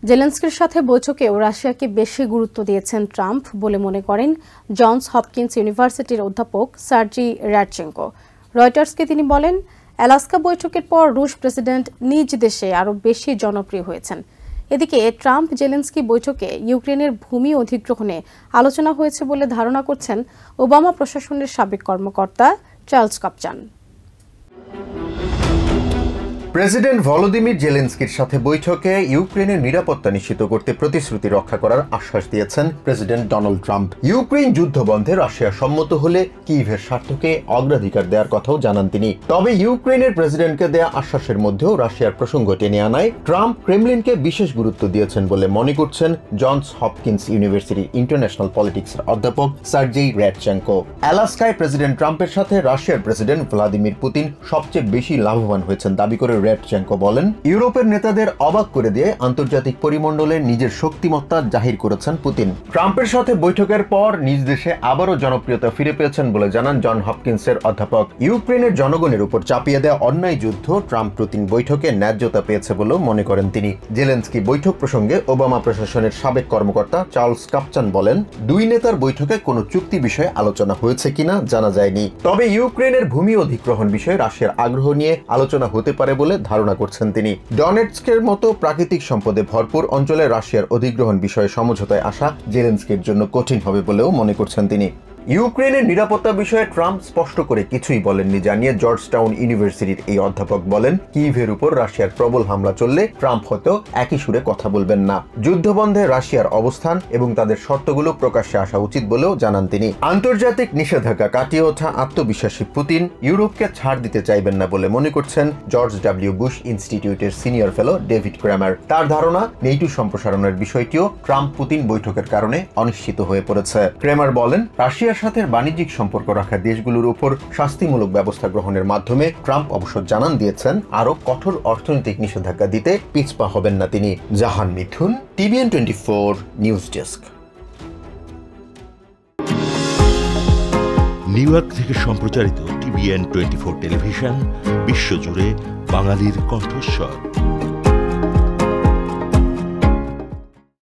জেলেনস্কির সাথে বৈঠকেও রাশিয়াকে বেশি গুরুত্ব দিয়েছেন ট্রাম্প বলে মনে করেন জনস হপকিন্স ইউনিভার্সিটির অধ্যাপক সার্জি রাডচেঙ্কো। রয়টার্সকে তিনি বলেন, আলাস্কা বৈঠকের পর রুশ প্রেসিডেন্ট নিজ দেশে আরও বেশি জনপ্রিয় হয়েছেন। এদিকে ট্রাম্প জেলেনস্কি বৈঠকে ইউক্রেনের ভূমি অধিগ্রহণে আলোচনা হয়েছে বলে ধারণা করছেন ওবামা প্রশাসনের সাবেক কর্মকর্তা চার্লস কাপচান। প্রেসিডেন্ট ভলোদিমির জেলেনস্কির সাথে বৈঠকে ইউক্রেনের নিরাপত্তা নিশ্চিত করতে প্রতিশ্রুতি রক্ষা করার আশ্বাস দিয়েছেন প্রেসিডেন্ট ডোনাল্ড ট্রাম্প। ইউক্রেন যুদ্ধ বন্ধে রাশিয়া সম্মত হলে কিয়েভের স্বার্থকে অগ্রাধিকার দেওয়ার কথাও জানান তিনি। তবে ইউক্রেনের প্রেসিডেন্টকে দেয়া আশ্বাসের মধ্যেও রাশিয়ার প্রসঙ্গ টেনে আনায় ট্রাম্প ক্রেমলিনকে বিশেষ গুরুত্ব দিয়েছেন বলে মনে করছেন জনস হপকিন্স ইউনিভার্সিটির ইন্টারন্যাশনাল পলিটিক্সের অধ্যাপক সার্জি রাডচেঙ্কো। আলাস্কায় প্রেসিডেন্ট ট্রাম্পের সাথে রাশিয়ার প্রেসিডেন্ট ভ্লাদিমির পুতিন সবচেয়ে বেশি লাভবান হয়েছেন দাবি করে রাডচেঙ্কো বলেন, ইউরোপের নেতাদের অবাক করে দিয়ে আন্তর্জাতিক পরিমণ্ডলে নিজের শক্তিমত্তা জাহির করেছেন পুতিন। ট্রাম্পের সাথে বৈঠকের পর নিজ দেশে আবারও জনপ্রিয়তা ফিরে পেয়েছেন বলে জানান জন হপকিন্সের অধ্যাপক। ইউক্রেনের জনগণের উপর চাপিয়ে দেওয়া অন্যায় যুদ্ধ ট্রাম্প পুতিন বৈঠকে ন্যায্যতা পেয়েছে বলেও মনে করেন তিনি। জেলেনস্কি বৈঠক প্রসঙ্গে ওবামা প্রশাসনের সাবেক কর্মকর্তা চার্লস কাপচান বলেন, দুই নেতার বৈঠকে কোনো চুক্তি বিষয়ে আলোচনা হয়েছে কিনা জানা যায়নি। তবে ইউক্রেনের ভূমি অধিগ্রহণ বিষয়ে রাশিয়ার আগ্রহ নিয়ে আলোচনা হতে পারে বলে ধারণা করছেন তিনি। ডনেটস্কের মতো প্রাকৃতিক সম্পদে ভরপুর অঞ্চলে রাশিয়ার অধিগ্রহণ বিষয়ে সমঝোতায় আসা জেলেনস্কির জন্য কঠিন হবে বলেও মনে করছেন তিনি। ইউক্রেনের নিরাপত্তা বিষয়ে ট্রাম্প স্পষ্ট করে কিছুই বলেননি জানিয়ে জর্জটাউন ইউনিভার্সিটির এই অধ্যাপক বলেন, কিয়েভের উপর রাশিয়ার প্রবল হামলা চললে ট্রাম্প হয়তো একই সুরে কথা বলবেন না। যুদ্ধবন্ধে রাশিয়ার অবস্থান এবং তাদের শর্তগুলো প্রকাশ্যে আসা উচিত বলেও জানান তিনি। আন্তর্জাতিক নিষেধাজ্ঞা কাটিয়ে ওঠা আত্মবিশ্বাসী পুতিন ইউরোপকে ছাড় দিতে চাইবেন না বলে মনে করছেন জর্জ ডব্লিউ বুশ ইনস্টিটিউটের সিনিয়র ফেলো ডেভিড ক্র্যামার। তার ধারণা, নেটো সম্প্রসারণের বিষয়টিও ট্রাম্প পুতিন বৈঠকের কারণে অনিশ্চিত হয়ে পড়েছে। ক্র্যামার বলেন, রাশিয়ার সাথে বাণিজ্যিক সম্পর্ক রাখা দেশগুলোর উপর শাস্তিমূলক ব্যবস্থা গ্রহণের মাধ্যমে ট্রাম্প অবশ্য জানান দিয়েছেন আরো কঠোর অর্থনৈতিক নিষেধাজ্ঞা দিতে পিছপা হবেন না তিনি। জাহান মিথুন, TVN 24 news desk. New York থেকে সম্প্রচারিত TVN 24 টেলিভিশন বিশ্বজুড়ে বাঙালির কণ্ঠস্বর।